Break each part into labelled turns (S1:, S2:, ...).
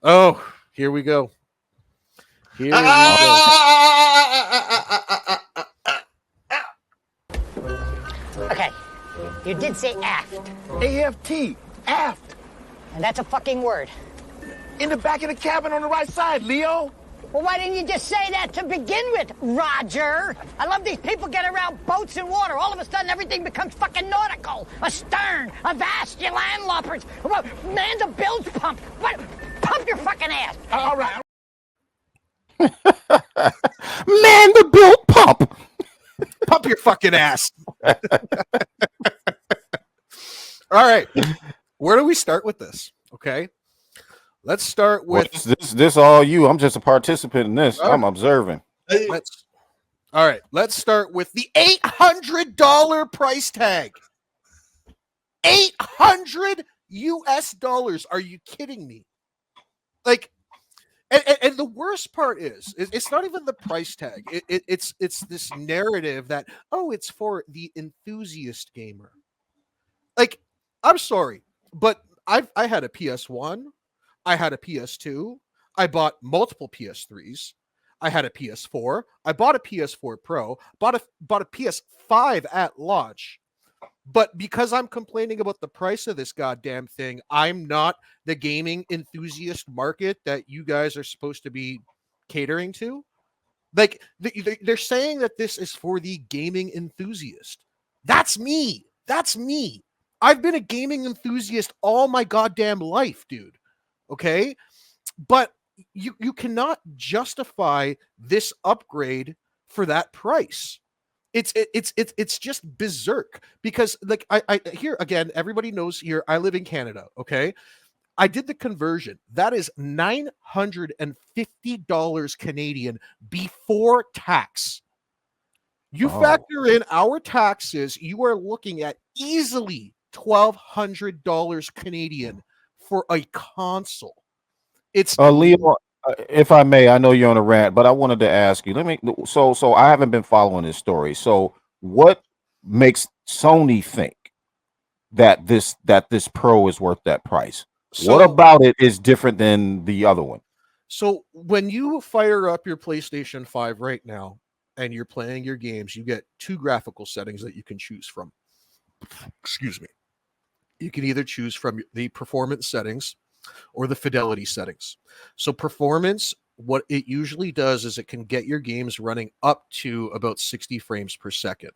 S1: Oh, here we go. Here we go.
S2: Okay, you did say aft.
S3: AFT, aft.
S2: And that's a fucking word.
S3: In the back of the cabin on the right side, Leo.
S2: Well, why didn't you just say that to begin with, Roger? I love these people get around boats and water. All of a sudden, everything becomes fucking nautical. A stern, a vast, your landloppers. Man the bilge pump. What? Pump your fucking ass.
S3: All right.
S4: Man the built pump.
S1: Pump your fucking ass. All right. Where do we start with this? Okay. Let's start with
S4: this all you. I'm just a participant in this. I'm observing.
S1: Let's start with the $800 price tag. $800 US. Are you kidding me? Like, and the worst part is it's not even the price tag. It's this narrative that, oh, it's for the enthusiast gamer. Like, I'm sorry, but I had a PS1, I had a PS2, I bought multiple PS3s, I had a PS4, I bought a PS4 Pro, bought a PS5 at launch. But because I'm complaining about the price of this goddamn thing, I'm not the gaming enthusiast market that you guys are supposed to be catering to. Like, they're saying that this is for the gaming enthusiast. That's me. That's me. I've been a gaming enthusiast all my goddamn life, dude. Okay? But you cannot justify this upgrade for that price. It's just berserk because, like, I here again, everybody knows here I live in Canada, okay? I did the conversion. That is $950 Canadian before tax. You factor in our taxes, you are looking at easily $1,200 Canadian for a console. It's
S4: Leo, if I may, I know you're on a rant, but I wanted to ask you. So I haven't been following this story. So what makes Sony think that this Pro is worth that price? What about it is different than the other one?
S1: So when you fire up your PlayStation 5 right now and you're playing your games, you get two graphical settings that you can choose from. Excuse me. You can either choose from the performance settings or the fidelity settings. So performance, what it usually does is it can get your games running up to about 60 frames per second,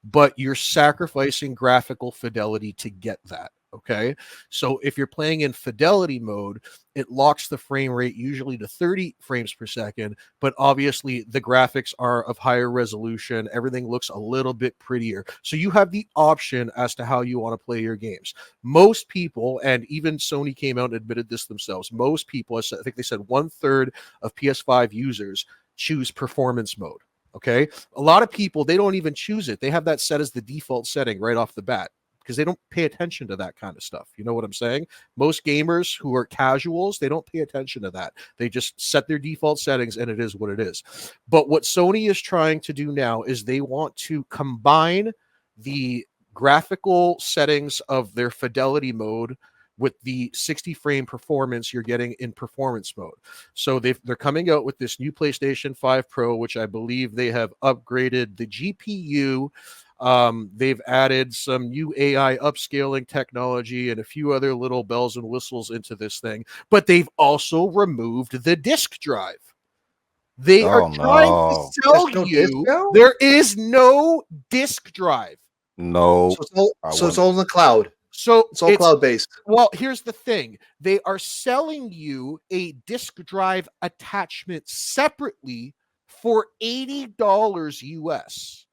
S1: but you're sacrificing graphical fidelity to get that. Okay. So if you're playing in fidelity mode, it locks the frame rate usually to 30 frames per second, but obviously the graphics are of higher resolution. Everything looks a little bit prettier. So you have the option as to how you want to play your games. Most people, and even Sony came out and admitted this themselves, most people, I think they said 1/3 of PS5 users choose performance mode. Okay. A lot of people, they don't even choose it. They have that set as the default setting right off the bat, because they don't pay attention to that kind of stuff. You know what I'm saying? Most gamers who are casuals, they don't pay attention to that. They just set their default settings and it is what it is. But what Sony is trying to do now is they want to combine the graphical settings of their fidelity mode with the 60 frame performance you're getting in performance mode. So they're coming out with this new PlayStation 5 Pro, which I believe they have upgraded the GPU. They've added some new AI upscaling technology and a few other little bells and whistles into this thing, but they've also removed the disk drive. They are trying to sell you there is no disk drive.
S4: No.
S5: So it's all in the cloud.
S1: So
S5: it's all cloud-based.
S1: Well, here's the thing. They are selling you a disk drive attachment separately for $80 US.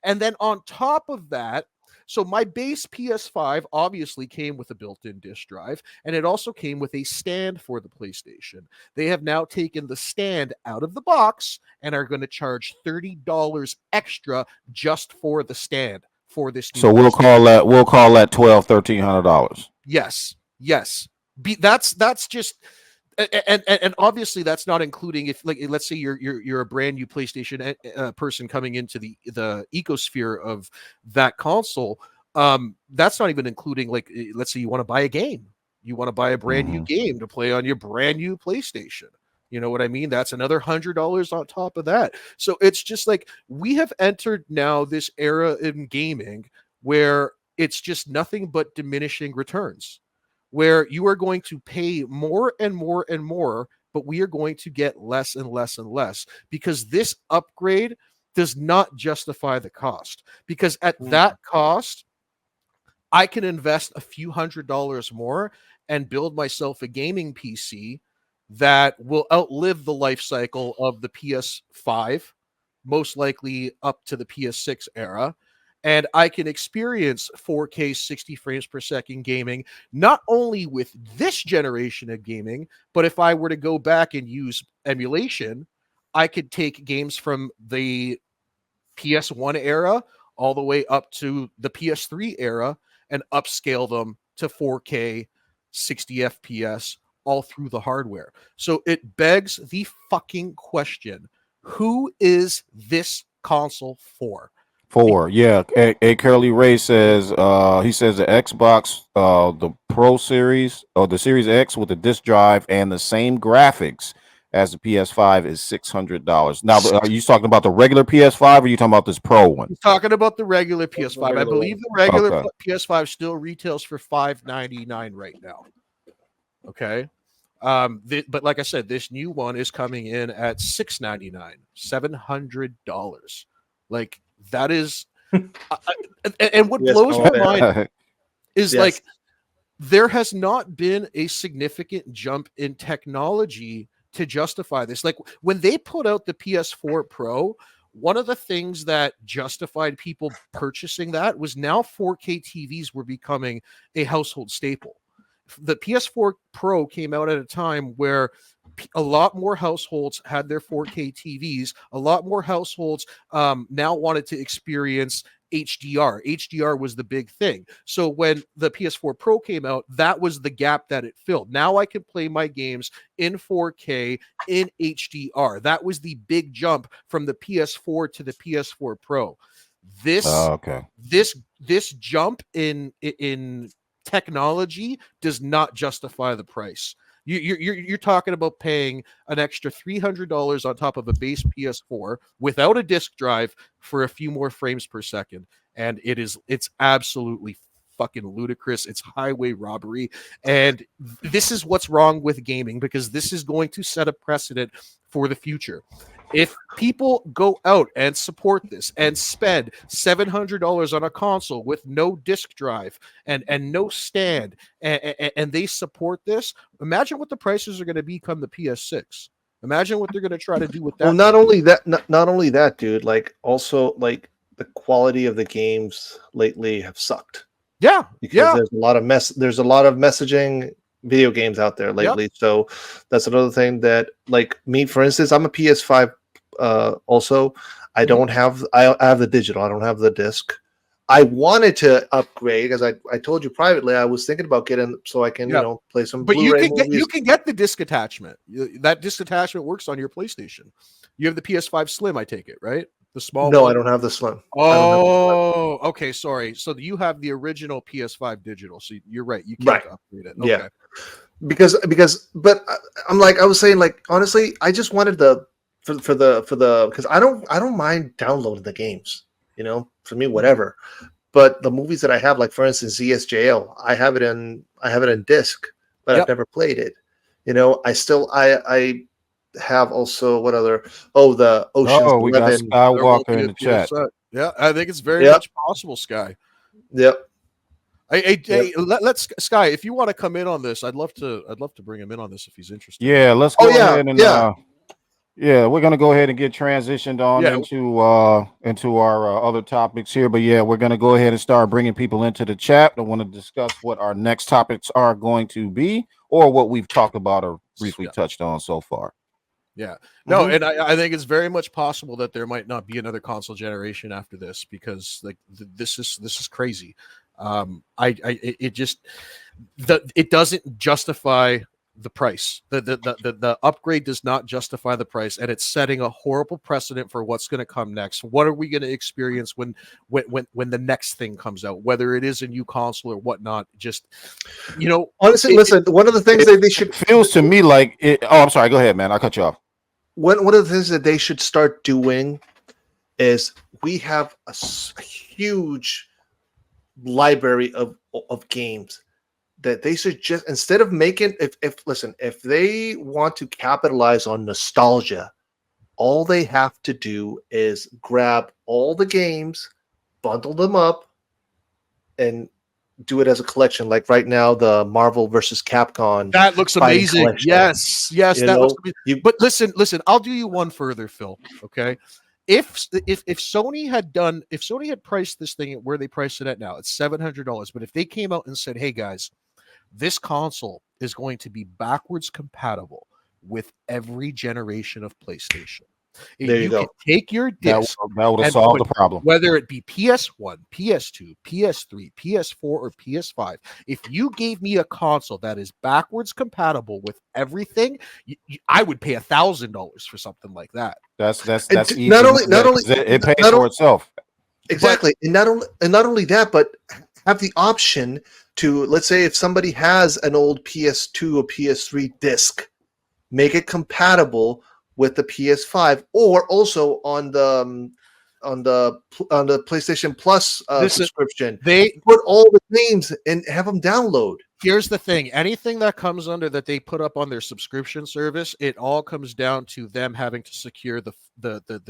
S1: And then on top of that, so my base PS5 obviously came with a built-in disk drive, and it also came with a stand for the PlayStation. They have now taken the stand out of the box and are going to charge $30 extra just for the stand for this.
S4: So we'll call that $1,200-$1,300.
S1: Yes. That's just. And obviously that's not including if, like, let's say you're a brand new PlayStation person coming into the ecosphere of that console. That's not even including, like, let's say you want to buy a game. You want to buy a brand new
S4: Mhm.
S1: game to play on your brand new PlayStation. You know what I mean? That's another $100 on top of that. So it's just like we have entered now this era in gaming where it's just nothing but diminishing returns, where you are going to pay more and more and more, but we are going to get less and less and less because this upgrade does not justify the cost. Because at that cost, I can invest a few $100s more and build myself a gaming PC that will outlive the life cycle of the PS5, most likely up to the PS6 era. And I can experience 4K 60 frames per second gaming, not only with this generation of gaming, but if I were to go back and use emulation, I could take games from the PS1 era all the way up to the PS3 era and upscale them to 4K 60 FPS all through the hardware. So it begs the fucking question, who is this console for?
S4: Yeah. A Curly Ray says he says the Xbox the Pro Series or the Series X with the disc drive and the same graphics as the PS5 is $600. Now, are you talking about the regular PS5 or are you talking about this Pro one?
S1: I'm talking about the regular PS5. I believe the regular
S4: Okay.
S1: PS5 still retails for $599 right now. Okay. But like I said, this new one is coming in at $699, $700. Like that is, and what
S5: Yes,
S1: blows my
S5: oh,
S1: mind is
S5: Yes.
S1: like there has not been a significant jump in technology to justify this. Like when they put out the PS4 Pro, one of the things that justified people purchasing that was now 4K TVs were becoming a household staple. The PS4 Pro came out at a time where a lot more households had their 4K TVs. A lot more households now wanted to experience HDR. HDR was the big thing. So when the PS4 Pro came out, that was the gap that it filled. Now I can play my games in 4K in HDR. That was the big jump from the PS4 to the PS4 Pro. This this jump in technology does not justify the price. You're talking about paying an extra $300 on top of a base PS4 without a disk drive for a few more frames per second, and it's absolutely fucking ludicrous. It's highway robbery, and this is what's wrong with gaming because this is going to set a precedent for the future. If people go out and support this and spend $700 on a console with no disk drive and no stand and they support this, imagine what the prices are going to be come the PS6. Imagine what they're going to try to do with that.
S5: Well, not only that, dude. Like also like the quality of the games lately have sucked.
S1: Yeah,
S5: because there's a lot of messaging video games out there lately. Yep. So that's another thing that, like me, for instance, I'm a PS5 also. I don't have I have the digital. I don't have the disc. I wanted to upgrade because I told you privately I was thinking about getting so I can play some.
S1: But
S5: Blu-ray
S1: you can get the disc attachment. That disc attachment works on your PlayStation. You have the PS5 Slim, I take it, right? The small.
S5: No,
S1: one?
S5: I don't have the Slim.
S1: Oh, okay. Sorry. So you have the original PS5 digital. So you're right. You can't upgrade it. Okay.
S5: Yeah. But I'm like, I was saying, like, honestly, I just wanted because I don't mind downloading the games, for me, whatever. But the movies that I have, like for instance, ZSJL, I have it in disc, but I've never played it. I have also what other the Ocean's 11.
S4: We got Skywalker in the chat.
S1: Yeah, I think it's very much possible, Sky.
S5: Yep.
S1: Hey, let's Sky. If you want to come in on this, I'd love to bring him in on this if he's interested.
S4: Yeah, let's go ahead and we're gonna go ahead and get transitioned on into our other topics here. But we're gonna go ahead and start bringing people into the chat. I want to discuss what our next topics are going to be, or what we've talked about or briefly touched on so far.
S1: Yeah, no, and I think it's very much possible that there might not be another console generation after this because like this is crazy. It doesn't justify the price. The upgrade does not justify the price, and it's setting a horrible precedent for what's going to come next. What are we going to experience when the next thing comes out, whether it is a new console or whatnot? Just,
S5: honestly, listen. One of the things that they should
S4: feels to me like it. Oh, I'm sorry. Go ahead, man. I'll cut you off.
S5: One of the things that they should start doing is we have a huge library of games that they should just, instead of making, if they want to capitalize on nostalgia, all they have to do is grab all the games, bundle them up, and do it as a collection. Like right now, the Marvel versus Capcom.
S1: That looks amazing.
S5: Collection.
S1: Yes, that looks amazing. But listen, I'll do you one further, Phil. Okay. If Sony had priced this thing at where they priced it at now, it's $700. But if they came out and said, "Hey guys, this console is going to be backwards compatible with every generation of PlayStation,"
S5: there you go.
S1: Can take your disc,
S4: that would have solved the problem.
S1: Whether it be PS1, PS2, PS3, PS4, or PS5, if you gave me a console that is backwards compatible with everything, I would pay $1,000 for something like that.
S4: That's easy.
S5: Not only
S4: it pays for itself.
S5: Exactly, and not only that, but have the option to, let's say, if somebody has an old PS2 or PS3 disc, make it compatible with the PS5, or also on the PlayStation Plus subscription. They put all the games and have them download.
S1: Here's the thing: anything that comes under that they put up on their subscription service, it all comes down to them having to secure the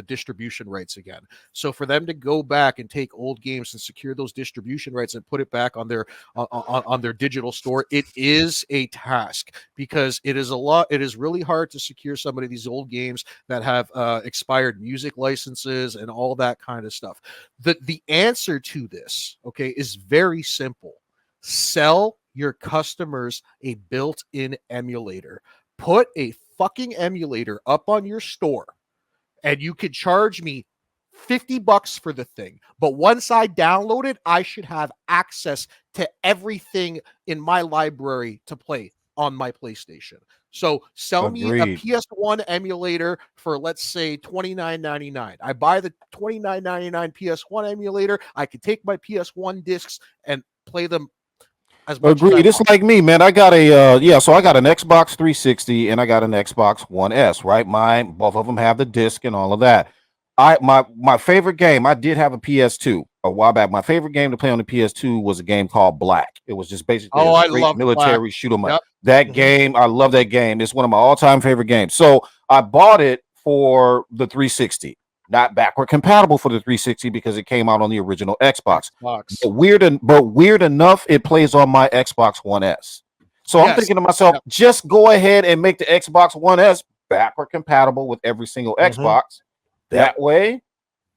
S1: distribution rights again. So for them to go back and take old games and secure those distribution rights and put it back on their on their digital store, it is a task, because it is really hard to secure some of these old games that have expired music licenses and all that kind of stuff. The answer to this, okay, is very simple: sell your customers a built-in emulator. Put a fucking emulator up on your store, and you could charge me $50 for the thing. But once I download it, I should have access to everything in my library to play on my PlayStation. So sell me a PS1 emulator for, let's say, $29.99. I buy the $29.99 PS1 emulator. I could take my PS1 discs and play them.
S4: Agreed. It's like me, man. I got so I got an Xbox 360 and I got an Xbox One S, right? Both of them have the disc and all of that. My favorite game, I did have a PS2 a while back. My favorite game to play on the PS2 was a game called Black. It was just basically
S1: I love
S4: military shoot 'em up.
S1: Yep.
S4: That game, I love that game. It's one of my all-time favorite games. So I bought it for the 360. Not backward compatible for the 360 because it came out on the original Xbox. But weird enough, it plays on my Xbox One S. So I'm thinking to myself, just go ahead and make the Xbox One S backward compatible with every single Xbox. That way,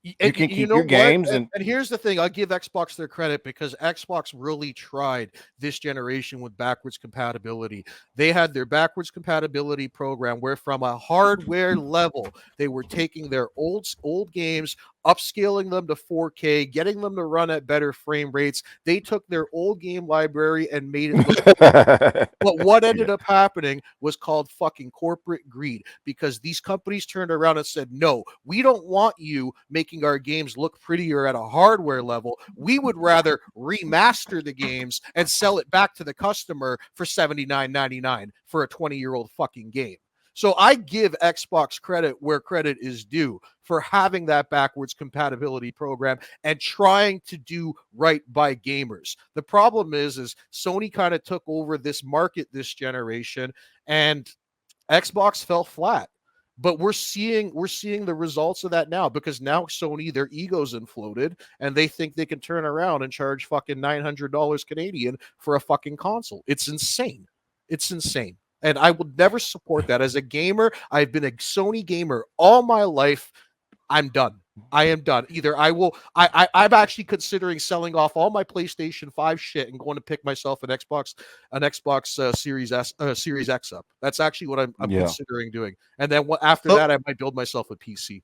S4: you can keep your games.
S1: And here's the thing: I'll give Xbox their credit, because Xbox really tried this generation with backwards compatibility. They had their backwards compatibility program where, from a hardware level, they were taking their old games, upscaling them to 4K, getting them to run at better frame rates. They took their old game library and made it look but what ended up happening was called fucking corporate greed, because these companies turned around and said, "No, we don't want you making our games look prettier at a hardware level. We would rather remaster the games and sell it back to the customer for $79.99 for a 20-year-old fucking game." So I give Xbox credit where credit is due for having that backwards compatibility program and trying to do right by gamers. The problem is Sony kind of took over this market this generation, and Xbox fell flat. But we're seeing the results of that now, because now Sony, their ego's inflated, and they think they can turn around and charge fucking $900 Canadian for a fucking console. It's insane. It's insane. And I would never support that. As a gamer, I've been a Sony gamer all my life. I'm done. I am done. Either I'm actually considering selling off all my PlayStation 5 shit and going to pick myself an Xbox Series X up. That's actually what I'm considering doing. And then after that, I might build myself a PC.